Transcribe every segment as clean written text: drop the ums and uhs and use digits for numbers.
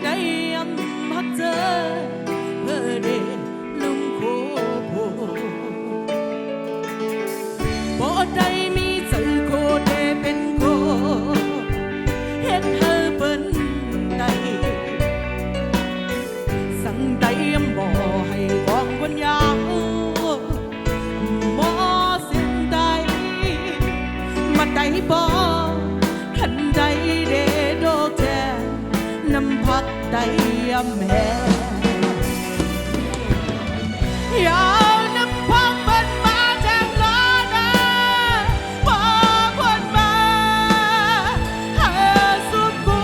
ใดยำฮักเจอเพื่อเดลุงโคโพบ่ได้มีใจโคเดเป็นโคเฮ็ดเธอเป็นใดสั่งใดยำบ่ให้ของคนยาวบ่เสียงใดมาใดบ่ขันใดเดโดแทนำพักใดยำแห่ยาวนำพักเป็นมาแทงล้อนะพอคนมาหาสุดกู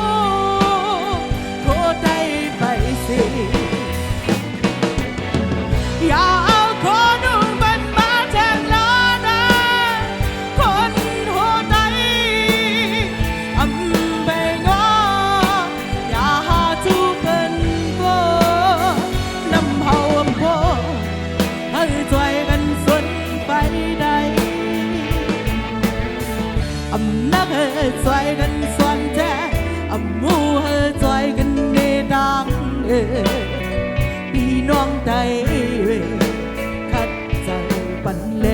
โคได้ไปสิยาวขอดูเป็นมาแทงล้อนะคนหัวใจอำไปงออย่าหาจูเป็นโกนำเฮาอำโพให้ใจกันสนไปได้อำนักให้ใจกันสวนแท้อำมูให้ใจกันในดังพี่น้องใดขัดใจปันแล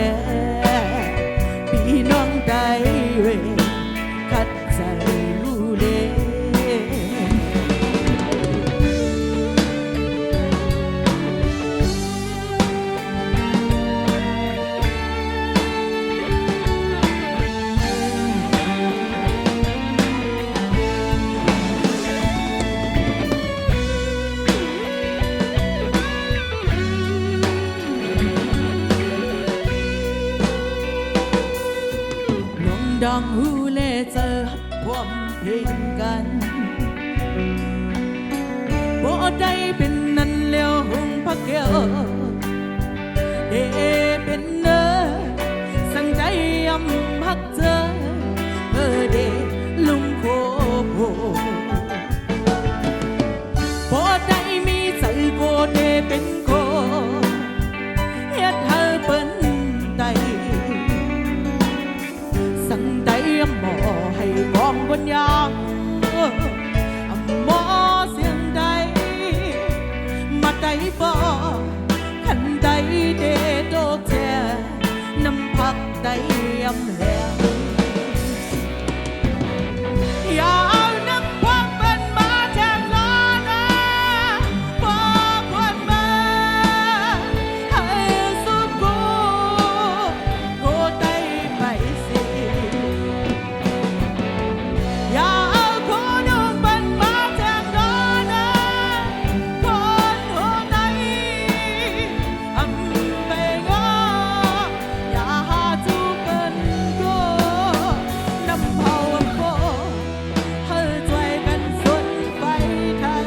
พี่น้องใดขัดใจรู้เลดังหูเล่เจอพร้อมเพลงกันบ่ได้เป็นนั่นแล้วหงพักเกี่ยวเดเป็นเนอสั่งใจยำฮักเจอเออเดลุงโคโพบ่ได้มีใจโกเดเป็นโคเฮ็ดให้เป็นใดสั่งใดหมอให้กองบนยางหมอเสียงใดมาใดบ่ขันใดเดโดแท้น้ำพักใดยำแหงยาวน้ำพักเป็นมาแทงล้อนะพอควรมาให้สุดกูโคได้ไปสิยาวขอดูเป็นมาแทงล้อนะคนหัวใจอำไปงออย่าหาจูเป็นโกนำเฮาอำโพให้ใจกันสนไปไทย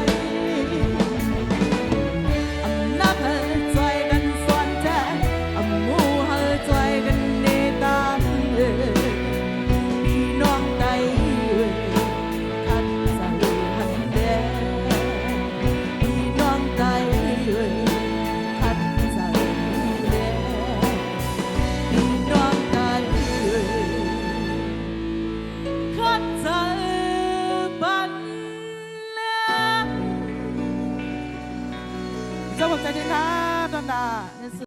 อำนักให้ใจกันสวนแท้อำมูให้ใจกันในตามพี่น้องใดขัดใจหันแดพี่น้องใดขัดใจแดพี่น้องใดขัดใจบันแล้วเจ้าผมใจดีครับดอนดา